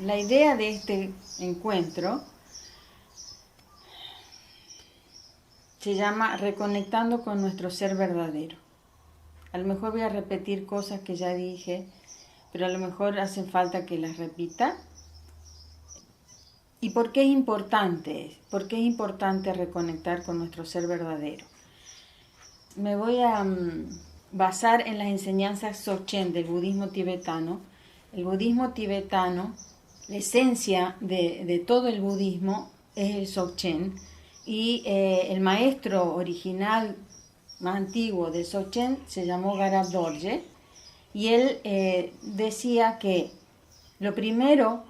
La idea de este encuentro se llama Reconectando con nuestro ser verdadero. A lo mejor voy a repetir cosas que ya dije, pero a lo mejor hace falta que las repita. ¿Y por qué es importante? ¿Por qué es importante reconectar con nuestro ser verdadero? Me voy a basar en las enseñanzas Dzogchen del budismo tibetano. El budismo tibetano, la esencia de todo el budismo es el Dzogchen, y el maestro original más antiguo del Dzogchen se llamó Garab Dorje, y él decía que lo primero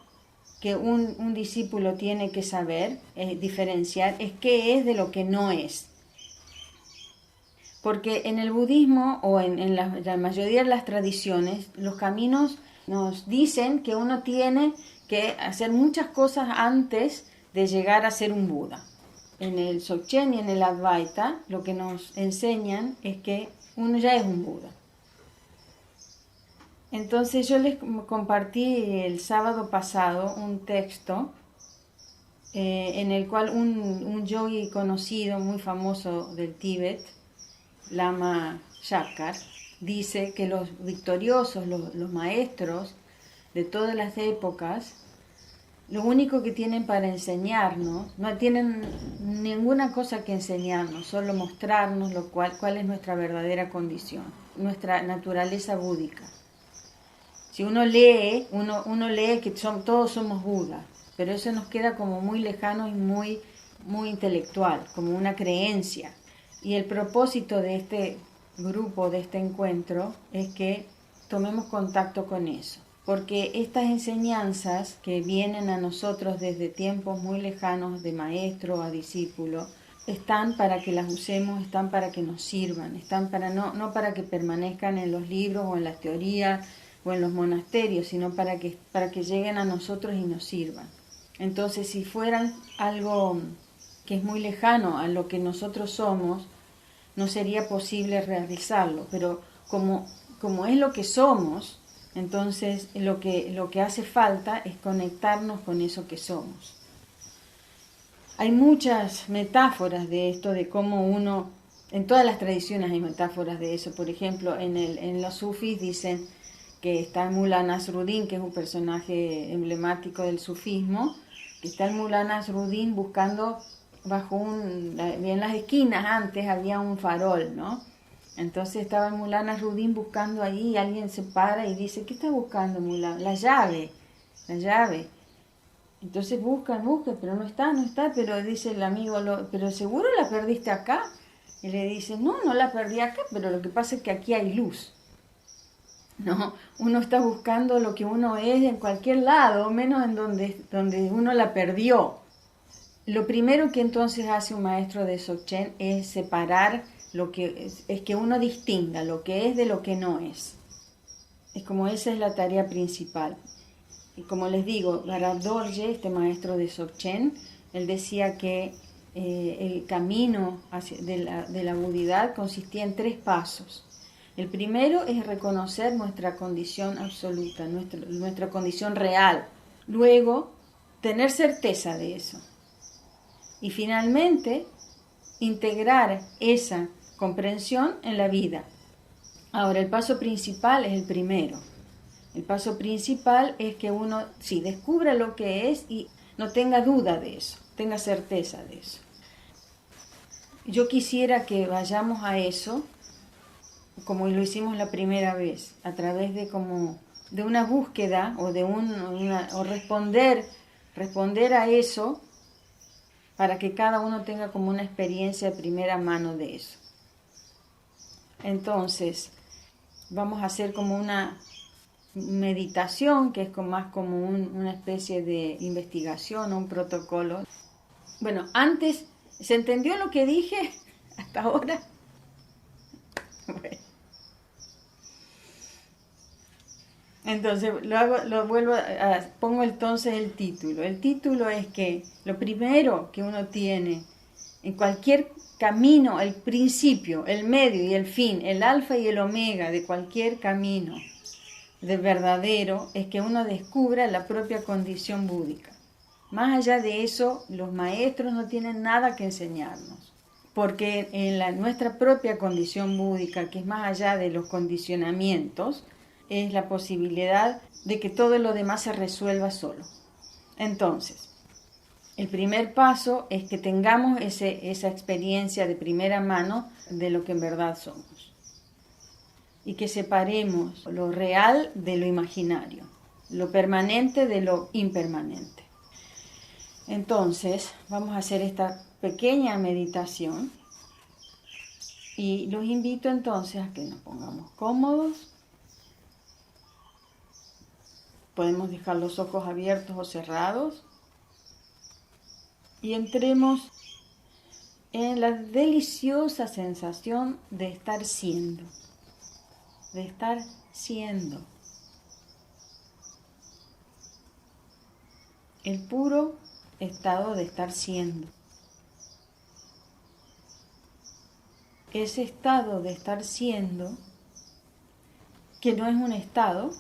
que un discípulo tiene que saber, diferenciar, es qué es de lo que no es. Porque en el budismo o en la mayoría de las tradiciones, los caminos nos dicen que uno tiene que hacer muchas cosas antes de llegar a ser un Buda. En el Dzogchen y en el Advaita lo que nos enseñan es que uno ya es un Buda. Entonces yo les compartí el sábado pasado un texto en el cual un yogui conocido, muy famoso del Tíbet, Lama Shakar, dice que los victoriosos, los maestros de todas las épocas, lo único que tienen para enseñarnos, no tienen ninguna cosa que enseñarnos, solo mostrarnos cuál es nuestra verdadera condición, nuestra naturaleza búdica. Si uno lee, uno lee que todos somos Buda, pero eso nos queda como muy lejano y muy intelectual, como una creencia. Y el propósito de este grupo, de este encuentro, es que tomemos contacto con eso. Porque estas enseñanzas que vienen a nosotros desde tiempos muy lejanos, de maestro a discípulo, están para que las usemos, están para que nos sirvan, están para no para que permanezcan en los libros o en las teorías o en los monasterios, sino para que lleguen a nosotros y nos sirvan. Entonces, si fueran algo que es muy lejano a lo que nosotros somos, no sería posible realizarlo, pero como es lo que somos, entonces lo que hace falta es conectarnos con eso que somos. Hay muchas metáforas de esto, de cómo uno, en todas las tradiciones hay metáforas de eso. Por ejemplo, en los sufis dicen que está Mullah Nasruddin, que es un personaje emblemático del sufismo, que está el Mullah Nasruddin buscando en las esquinas antes había un farol, ¿no? Entonces estaba el Mullah Nasruddin buscando allí y alguien se para y dice, ¿qué está buscando, Mullah? La llave. Entonces buscan, pero no está, pero dice el amigo, ¿pero seguro la perdiste acá? Y le dice, no la perdí acá, pero lo que pasa es que aquí hay luz. No, uno está buscando lo que uno es en cualquier lado, menos en donde uno la perdió. Lo primero que entonces hace un maestro de Dzogchen es separar lo que es que uno distinga lo que es de lo que no es. Es como esa es la tarea principal. Y como les digo, Garab Dorje, este maestro de Dzogchen, él decía que el camino de la budidad consistía en 3 pasos. El primero es reconocer nuestra condición absoluta, nuestra condición real. Luego, tener certeza de eso. Y finalmente, integrar esa comprensión en la vida. Ahora, el paso principal es el primero. El paso principal es que uno descubra lo que es y no tenga duda de eso, tenga certeza de eso. Yo quisiera que vayamos a eso como lo hicimos la primera vez, a través de una búsqueda o o responder a eso, para que cada uno tenga como una experiencia de primera mano de eso. Entonces, vamos a hacer como una meditación, que es más como una especie de investigación o un protocolo. Bueno, antes, ¿se entendió lo que dije hasta ahora? Bueno. Entonces, pongo entonces el título. El título es que lo primero que uno tiene en cualquier camino, el principio, el medio y el fin, el alfa y el omega de cualquier camino, de verdadero es que uno descubra la propia condición búdica. Más allá de eso, los maestros no tienen nada que enseñarnos, porque en nuestra propia condición búdica, que es más allá de los condicionamientos, es la posibilidad de que todo lo demás se resuelva solo. Entonces, el primer paso es que tengamos esa experiencia de primera mano de lo que en verdad somos. Y que separemos lo real de lo imaginario, lo permanente de lo impermanente. Entonces, vamos a hacer esta pequeña meditación y los invito entonces a que nos pongamos cómodos. Podemos dejar los ojos abiertos o cerrados y entremos en la deliciosa sensación de estar siendo, de estar siendo. El puro estado de estar siendo. Ese estado de estar siendo, que no es un estado,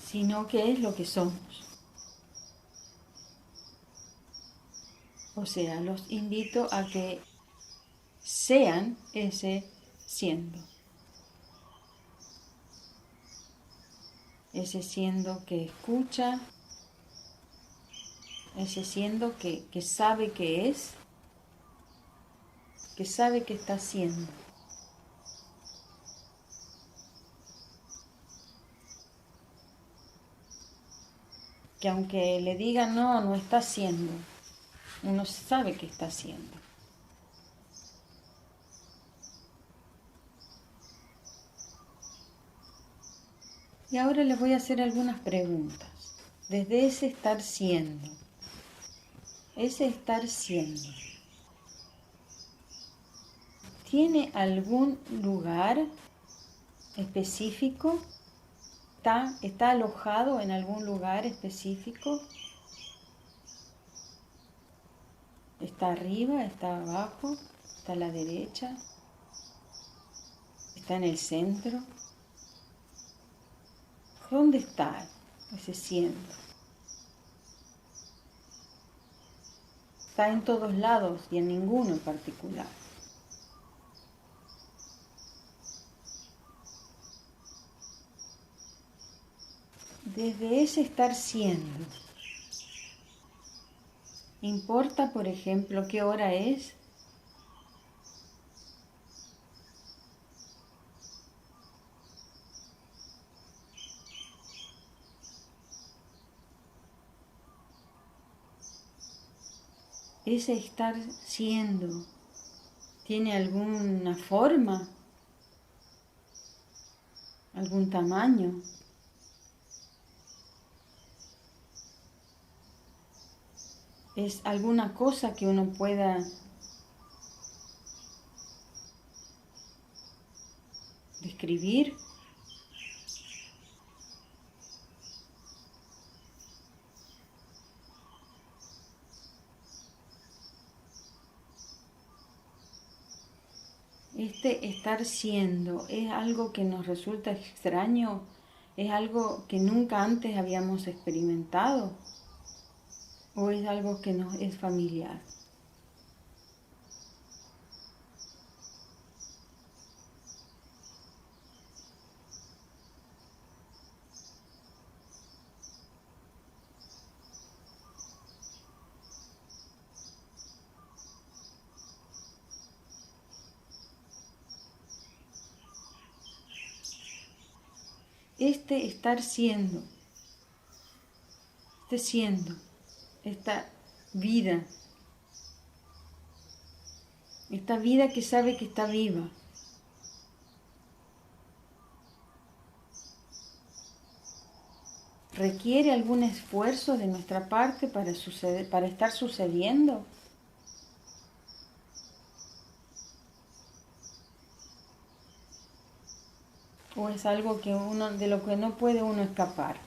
sino que es lo que somos. O sea, los invito a que sean ese siendo. Ese siendo que escucha, ese siendo que sabe que es, que sabe que está siendo. Que aunque le digan no está siendo, uno sabe que está siendo. Y ahora les voy a hacer algunas preguntas. Desde ese estar siendo, ¿tiene algún lugar específico? ¿Está alojado en algún lugar específico? ¿Está arriba? ¿Está abajo? ¿Está a la derecha? ¿Está en el centro? ¿Dónde está ese siendo? Está en todos lados y en ninguno en particular. Desde ese estar siendo, ¿importa, por ejemplo, qué hora es? Ese estar siendo, ¿tiene alguna forma? ¿Algún tamaño? ¿Es alguna cosa que uno pueda describir? Este estar siendo, ¿es algo que nos resulta extraño? ¿Es algo que nunca antes habíamos experimentado? ¿O es algo que nos es familiar? Este estar siendo, esta vida, esta vida que sabe que está viva. ¿Requiere algún esfuerzo de nuestra parte para estar sucediendo? ¿O es algo de lo que no puede uno escapar?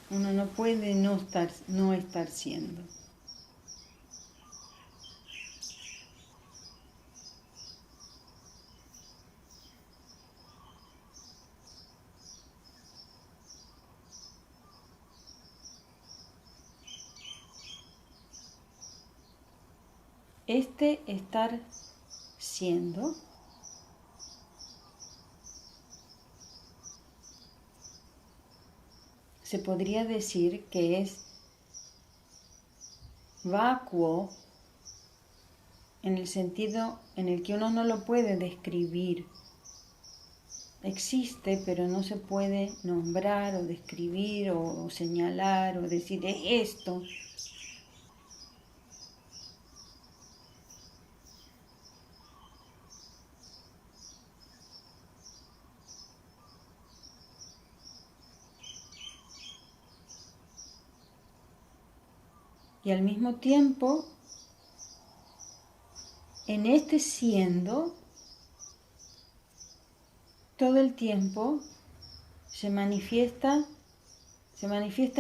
Uno no puede no estar siendo. Este estar siendo se podría decir que es vacuo en el sentido en el que uno no lo puede describir. Existe, pero no se puede nombrar o describir o señalar o decir es esto. Y al mismo tiempo, en este siendo, todo el tiempo se manifiestan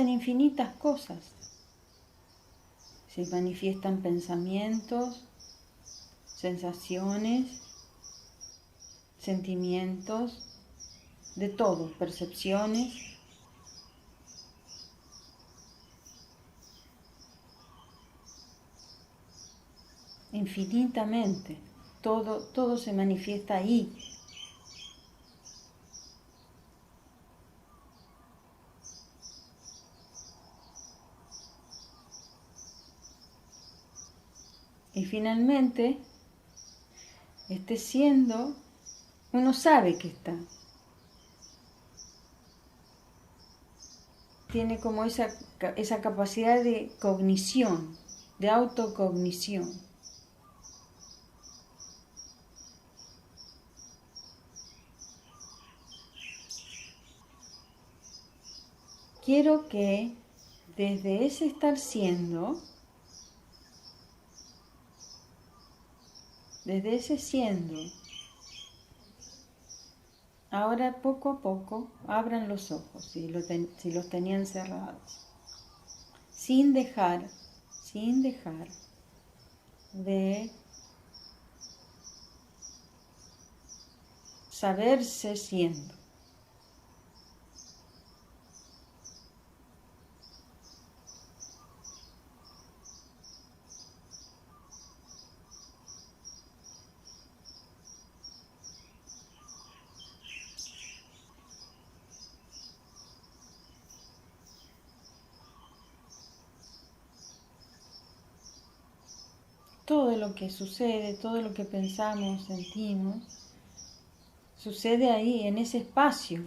infinitas cosas. Se manifiestan pensamientos, sensaciones, sentimientos, de todo, percepciones. Infinitamente, todo se manifiesta ahí. Y finalmente, este siendo, uno sabe que está. Tiene como esa capacidad de cognición, de autocognición. Quiero que desde ese estar siendo, desde ese siendo, ahora poco a poco abran los ojos si los tenían cerrados, sin dejar de saberse siendo. Todo lo que sucede, todo lo que pensamos, sentimos, sucede ahí, en ese espacio.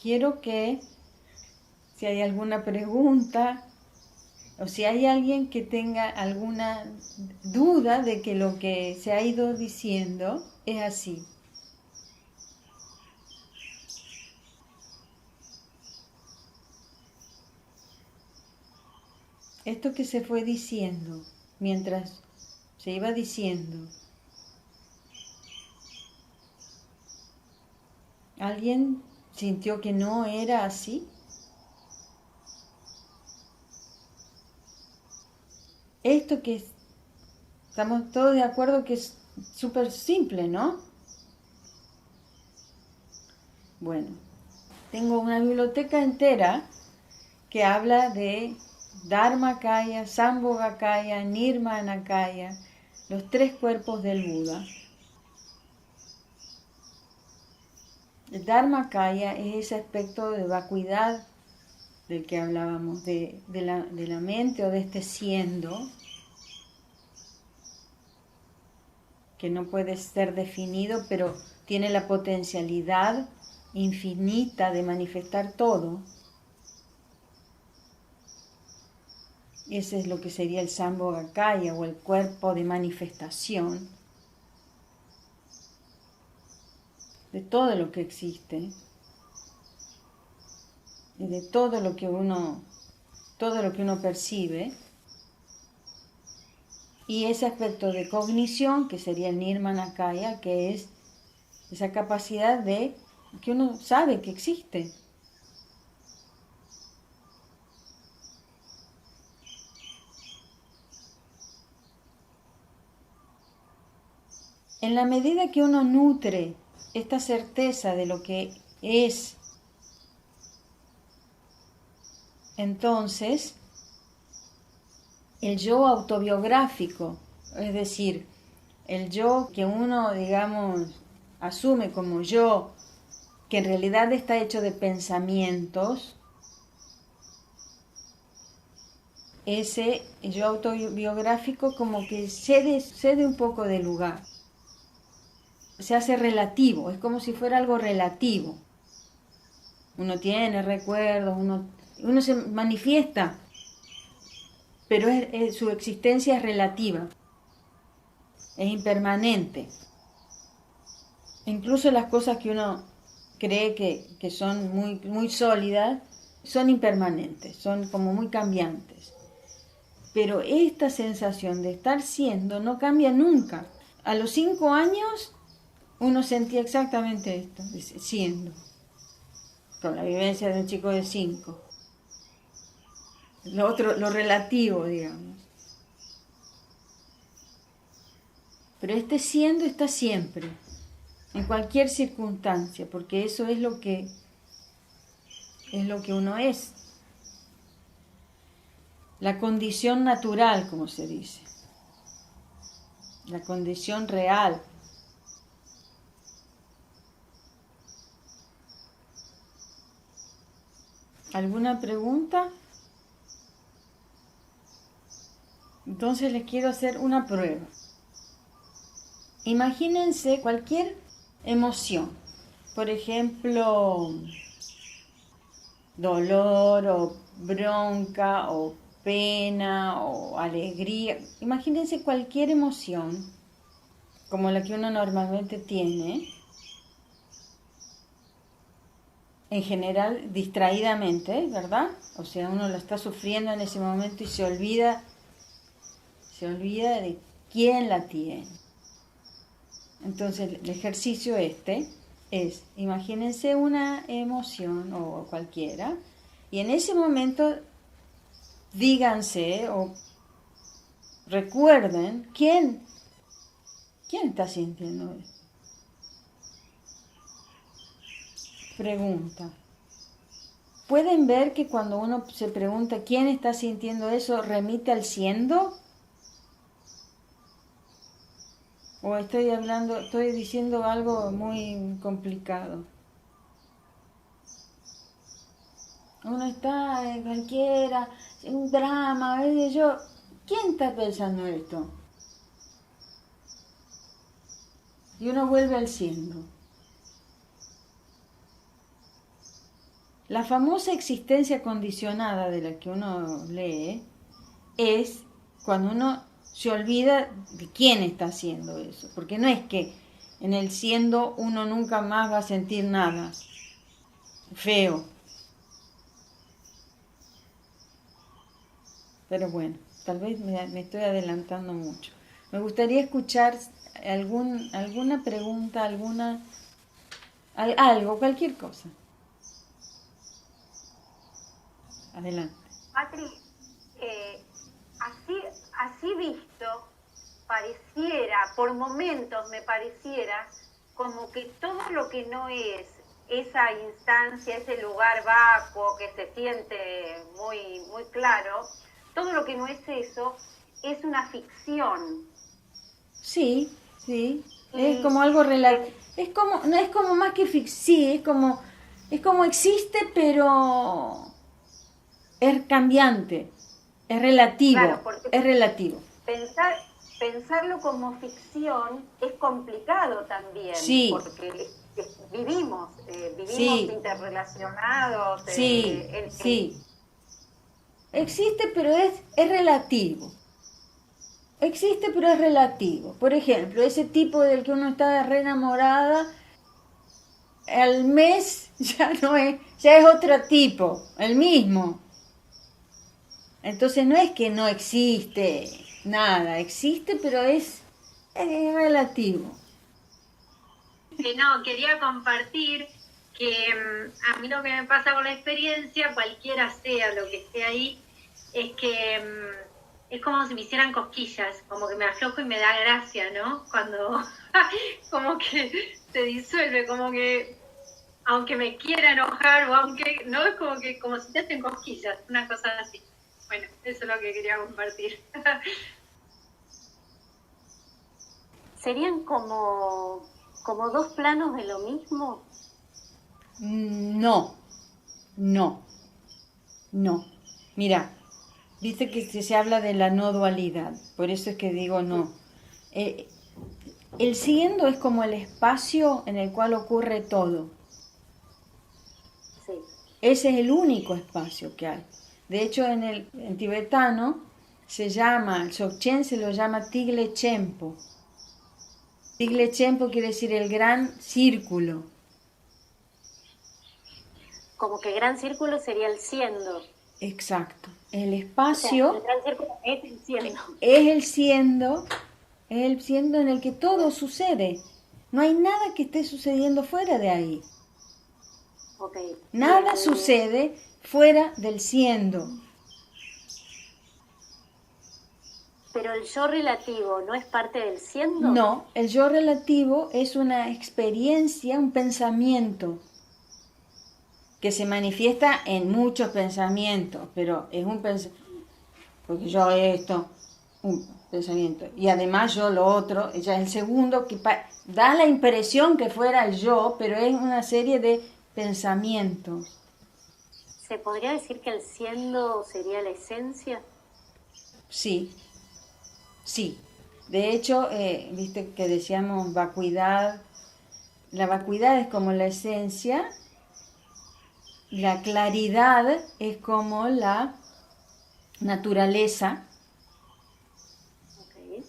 Quiero que, si hay alguna pregunta, o si hay alguien que tenga alguna duda de que lo que se ha ido diciendo es así. Esto que se fue diciendo, mientras se iba diciendo, ¿alguien sintió que no era así? Esto que estamos todos de acuerdo que es súper simple, ¿no? Bueno, tengo una biblioteca entera que habla de Dharmakaya, Sambhogakaya, Nirmanakaya, los tres cuerpos del Buda. El Dharmakaya es ese aspecto de vacuidad del que hablábamos, de la mente o de este siendo, que no puede ser definido, pero tiene la potencialidad infinita de manifestar todo. Ese es lo que sería el Sambhogakaya o el cuerpo de manifestación de todo lo que existe y de todo lo que uno percibe. Y ese aspecto de cognición, que sería el Nirmanakaya, que es esa capacidad de que uno sabe que existe. En la medida que uno nutre esta certeza de lo que es, entonces el yo autobiográfico, es decir, el yo que uno, digamos, asume como yo, que en realidad está hecho de pensamientos, ese yo autobiográfico como que cede un poco de lugar, se hace relativo, es como si fuera algo relativo. Uno tiene recuerdos, uno se manifiesta, pero su existencia es relativa, es impermanente. Incluso las cosas que uno cree que son muy, muy sólidas, son impermanentes, son como muy cambiantes. Pero esta sensación de estar siendo no cambia nunca. A los 5 años uno sentía exactamente esto, siendo, con la vivencia de un chico de 5. Lo otro, lo relativo, digamos. Pero este siendo está siempre, en cualquier circunstancia, porque eso es lo que uno es. La condición natural, como se dice. La condición real. ¿Alguna pregunta? Entonces les quiero hacer una prueba. Imagínense cualquier emoción. Por ejemplo, dolor o bronca o pena o alegría. Imagínense cualquier emoción como la que uno normalmente tiene, en general distraídamente, ¿verdad? O sea, uno la está sufriendo en ese momento y se olvida de quién la tiene. Entonces el ejercicio es, imagínense una emoción o cualquiera, y en ese momento díganse o recuerden quién está sintiendo esto. Pregunta. ¿Pueden ver que cuando uno se pregunta quién está sintiendo eso, remite al siendo? ¿O estoy diciendo algo muy complicado? Uno está en cualquiera, en un drama, a veces yo, ¿quién está pensando esto? Y uno vuelve al siendo. La famosa existencia condicionada de la que uno lee es cuando uno se olvida de quién está haciendo eso, porque no es que en el siendo uno nunca más va a sentir nada feo. Pero bueno, tal vez me estoy adelantando mucho. Me gustaría escuchar alguna pregunta, algo, cualquier cosa. Adelante. Patri, así visto, pareciera, por momentos me pareciera, como que todo lo que no es esa instancia, ese lugar vacuo que se siente muy, muy claro, todo lo que no es eso es una ficción. Sí, sí. Es Y como algo relativo. No es como más que sí, es como existe, pero es cambiante, claro, porque es relativo. pensar, pensarlo como ficción es complicado también, Sí, porque vivimos, vivimos sí, interrelacionados. sí, sí. Existe, pero es relativo. Existe, pero es relativo. Por ejemplo, ese tipo del que uno está re enamorada, al mes ya es otro tipo, el mismo. Entonces no es que no existe nada, existe, pero es relativo. Que no, quería compartir que a mí lo que me pasa con la experiencia, cualquiera sea lo que esté ahí, es que es como si me hicieran cosquillas, como que me aflojo y me da gracia, ¿no? Cuando, como que se disuelve, como que aunque me quiera enojar o aunque, no, es como que como si te hacen cosquillas, una cosa así. Bueno, eso es lo que quería compartir. ¿Serían como dos planos de lo mismo? No, no, no. Mira, dice que se habla de la no dualidad, por eso es que digo no. El siendo es como el espacio en el cual ocurre todo. Sí. Ese es el único espacio que hay. De hecho, en tibetano se llama, el Dzogchen se lo llama Tigle Chenpo. Tigle Chenpo quiere decir el gran círculo. Como que gran círculo sería el siendo. Exacto. El O sea, espacio el gran círculo es el siendo. es el siendo en el que todo sucede. No hay nada que esté sucediendo fuera de ahí. Okay. Nada sucede fuera del siendo. Pero el yo relativo no es parte del siendo. No, el yo relativo es una experiencia, un pensamiento que se manifiesta en muchos pensamientos, pero es un pensamiento, porque yo esto, un pensamiento, y además yo lo otro, ya es el segundo, que da la impresión que fuera el yo, pero es una serie de pensamientos. ¿Se podría decir que el siendo sería la esencia? Sí, sí. De hecho, viste que decíamos vacuidad, la vacuidad es como la esencia, la claridad es como la naturaleza, Okay.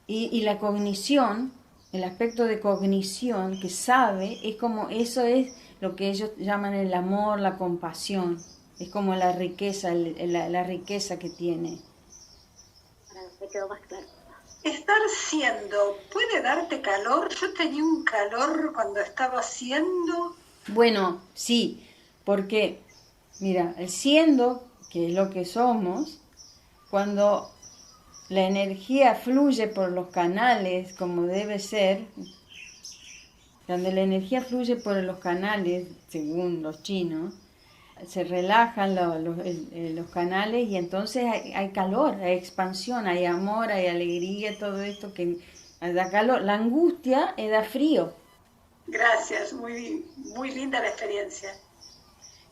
y la cognición, el aspecto de cognición que sabe, es como, eso es lo que ellos llaman el amor, la compasión, es como la riqueza, la riqueza que tiene. Ahora me quedó más claro. Estar siendo, ¿puede darte calor? Yo tenía un calor cuando estaba siendo. Bueno, sí, porque, mira, el siendo, que es lo que somos, cuando la energía fluye por los canales como debe ser, cuando la energía fluye por los canales, según los chinos, se relajan los canales y entonces hay calor, hay expansión, hay amor, hay alegría, todo esto que da calor. La angustia da frío. Gracias, muy, muy linda la experiencia.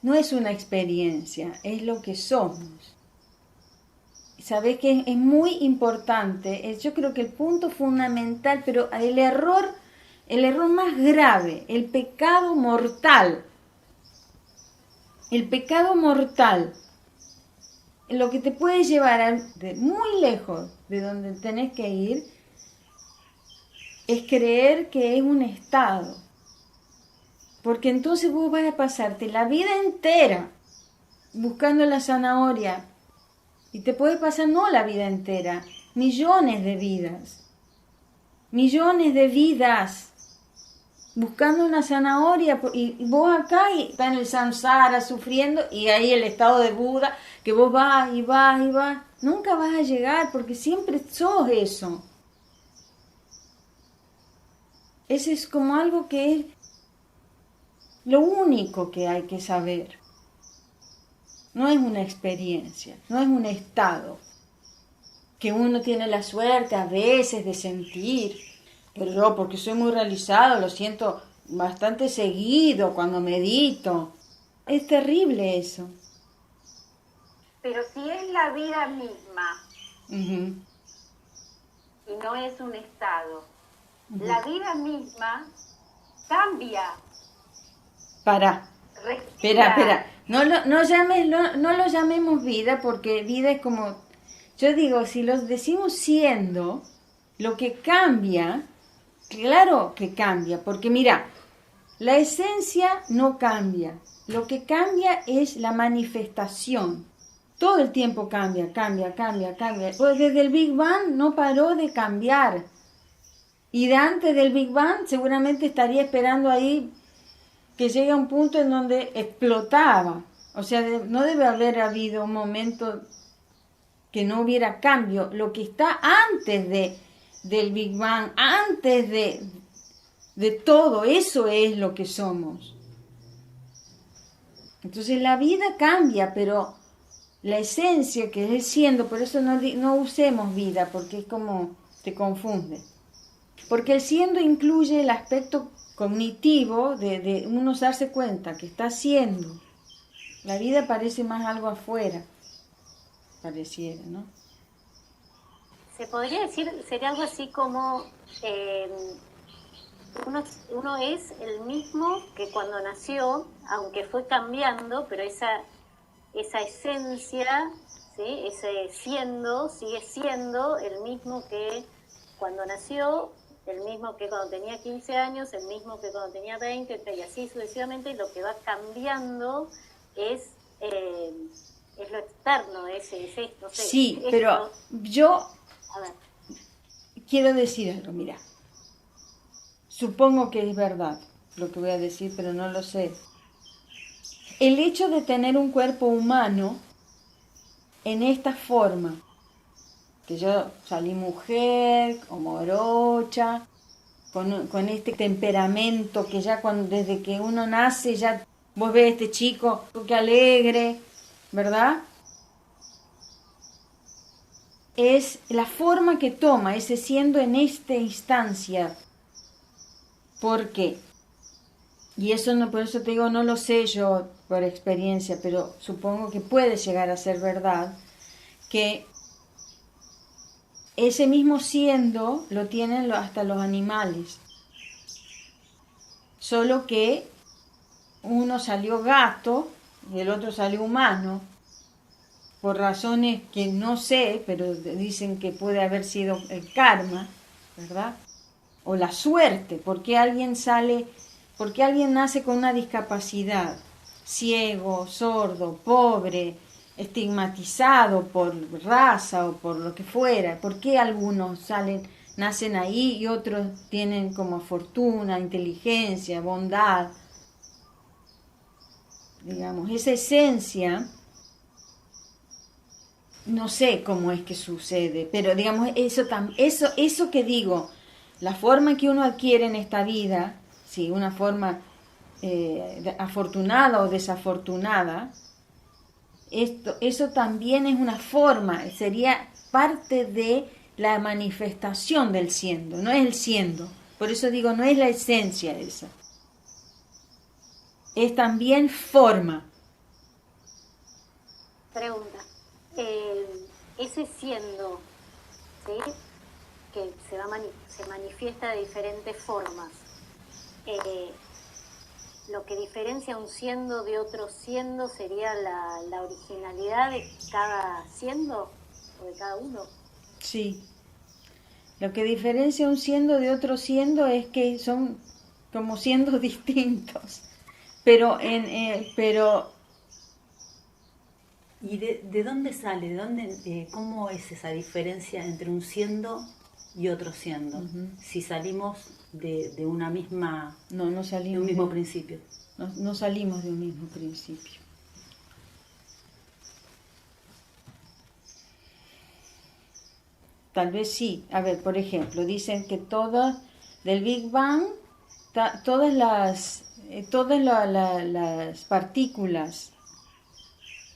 No es una experiencia, es lo que somos. Sabés que es muy importante, yo creo que el punto fundamental, pero el error más grave, el pecado mortal, lo que te puede llevar muy lejos de donde tenés que ir, es creer que es un estado. Porque entonces vos vas a pasarte la vida entera buscando la zanahoria. Y te puede pasar no la vida entera, millones de vidas. Millones de vidas. Buscando una zanahoria. Y vos acá y está en el samsara sufriendo. Y ahí el estado de Buda, que vos vas y vas y vas. Nunca vas a llegar porque siempre sos eso. Ese es como algo que es lo único que hay que saber. No es una experiencia, no es un estado que uno tiene la suerte a veces de sentir, pero yo porque soy muy realizado lo siento bastante seguido cuando medito. Es terrible eso. Pero si es la vida misma Uh-huh. y no es un estado, la vida misma cambia. Pará. Espera. No lo llamemos vida porque vida es como, yo digo, si lo decimos siendo, lo que cambia, claro que cambia, porque mira, la esencia no cambia, lo que cambia es la manifestación. Todo el tiempo cambia. Pues desde el Big Bang no paró de cambiar. Y de antes del Big Bang seguramente estaría esperando ahí que llegue a un punto en donde explotaba. O sea, no debe haber habido un momento que no hubiera cambio. Lo que está antes del Big Bang, antes de todo, eso es lo que somos. Entonces la vida cambia, pero la esencia que es el siendo, por eso no usemos vida, porque es como te confunde. Porque el siendo incluye el aspecto cognitivo de uno darse cuenta que está siendo. La vida parece más algo afuera, pareciera, ¿no? Se podría decir, sería algo así como uno es el mismo que cuando nació, aunque fue cambiando, pero esa esencia, ¿sí? Ese siendo, sigue siendo el mismo que cuando nació, el mismo que cuando tenía 15 años, el mismo que cuando tenía 20, y así sucesivamente, y lo que va cambiando es lo externo, es esto. Sí, esto. Pero yo A ver. quiero decir algo, mira. Supongo que es verdad lo que voy a decir, pero no lo sé. El hecho de tener un cuerpo humano en esta forma, que yo salí mujer, o morocha, con este temperamento que ya desde que uno nace, ya vos ves a este chico, que alegre, ¿verdad? Es la forma que toma ese siendo en esta instancia. ¿Por qué? Y eso no, por eso te digo, no lo sé yo por experiencia, pero supongo que puede llegar a ser verdad, que ese mismo siendo lo tienen hasta los animales. Solo que uno salió gato y el otro salió humano, por razones que no sé, pero dicen que puede haber sido el karma, ¿verdad? O la suerte, porque alguien nace con una discapacidad, ciego, sordo, pobre, estigmatizado por raza o por lo que fuera. ¿Por qué algunos nacen ahí y otros tienen como fortuna, inteligencia, bondad? Digamos, esa esencia, no sé cómo es que sucede, pero digamos, eso que digo, la forma que uno adquiere en esta vida, sí, una forma afortunada o desafortunada, eso también es una forma, sería parte de la manifestación del siendo, no es el siendo. Por eso digo, no es la esencia esa. Es también forma. Pregunta. Ese siendo, ¿sí? Que se manifiesta de diferentes formas. Lo que diferencia un siendo de otro siendo sería la originalidad de cada siendo o de cada uno. Sí. Lo que diferencia un siendo de otro siendo es que son como siendos distintos. Pero ¿Y de dónde sale? ¿Cómo es esa diferencia entre un siendo y otro siendo? Uh-huh. Si salimos de una misma... No salimos de un mismo principio. No salimos de un mismo principio. Tal vez sí. A ver, por ejemplo, dicen que del Big Bang, todas las partículas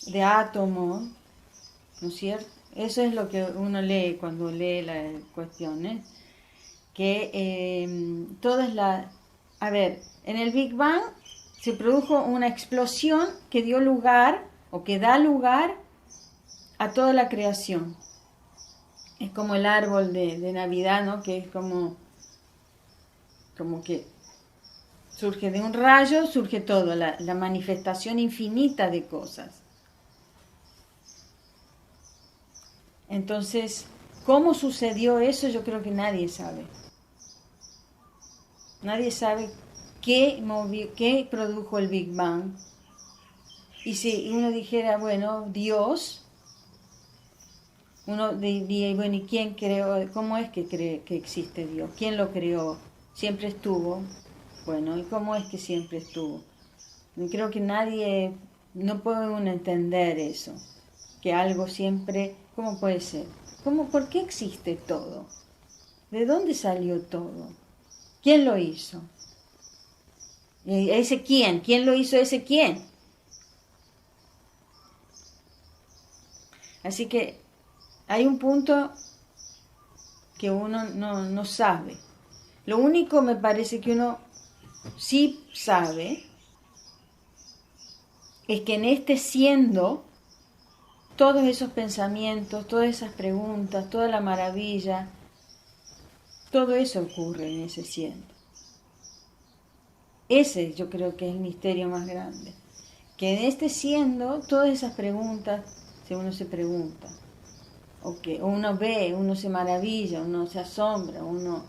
de átomos, ¿no es cierto? Eso es lo que uno lee cuando lee las cuestiones. Que a ver, en el Big Bang se produjo una explosión que dio lugar, o que da lugar, a toda la creación. Es como el árbol de Navidad, ¿no? Que es como que surge de un rayo, surge todo, la manifestación infinita de cosas. Entonces, ¿cómo sucedió eso? Yo creo que nadie sabe. Nadie sabe qué produjo el Big Bang. Y si uno dijera, bueno, Dios, uno diría, bueno, ¿y quién creó? ¿Cómo es que cree que existe Dios? ¿Quién lo creó? ¿Siempre estuvo? Bueno, ¿y cómo es que siempre estuvo? Creo que no puede uno entender eso, que algo siempre, ¿cómo puede ser? ¿Por qué existe todo? ¿De dónde salió todo? ¿Quién lo hizo? ¿Ese quién? ¿Quién lo hizo ese quién? Así que hay un punto que uno no sabe. Lo único me parece que uno sí sabe es que en este siendo, todos esos pensamientos, todas esas preguntas, toda la maravilla, todo eso ocurre en ese siendo. Ese yo creo que es el misterio más grande. Que en este siendo, todas esas preguntas, si uno se pregunta, o que uno ve, uno se maravilla, uno se asombra, uno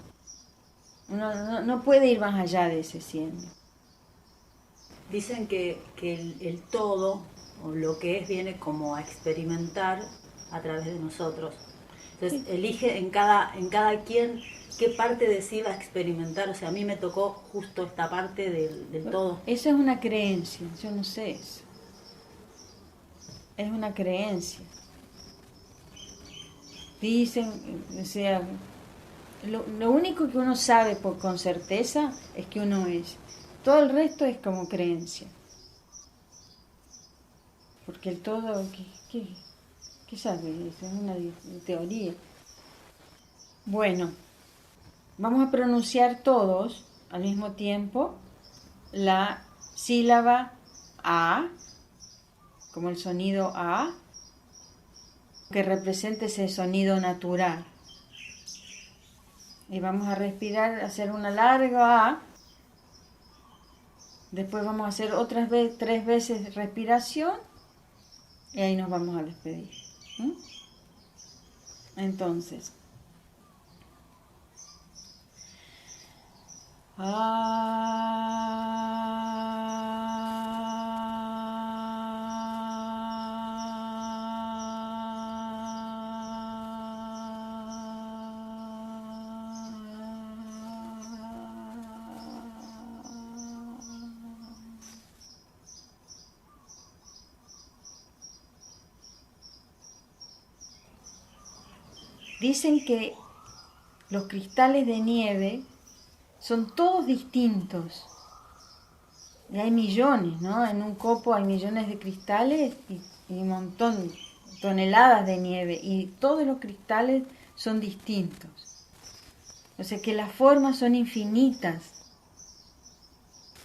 no puede ir más allá de ese siendo. Dicen que el todo, o lo que es, viene como a experimentar a través de nosotros. Entonces, elige en cada quien qué parte de sí va a experimentar. O sea, a mí me tocó justo esta parte del todo. Eso es una creencia, yo no sé eso. Es una creencia. Dicen, o sea, lo único que uno sabe con certeza es que uno es. Todo el resto es como creencia. Porque el todo, ¿qué sabe? Es una teoría. Bueno, vamos a pronunciar todos al mismo tiempo la sílaba A, como el sonido A, que represente ese sonido natural. Y vamos a respirar, hacer una larga A. Después vamos a hacer otras 3 veces respiración. Y ahí nos vamos a despedir. Entonces. Dicen que los cristales de nieve son todos distintos. Y hay millones, ¿no? En un copo hay millones de cristales y un montón, toneladas de nieve. Y todos los cristales son distintos. O sea que las formas son infinitas,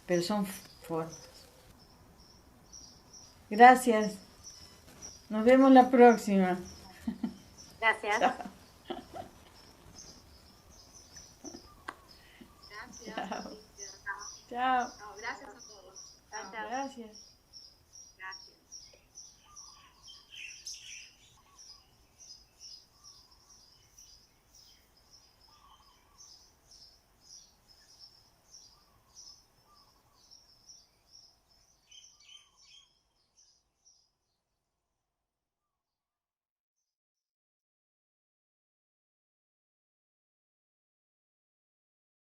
pero son formas. Gracias. Nos vemos la próxima. Gracias. Chao. Gracias. Chao. No, gracias a todos. Chao, chao. Gracias.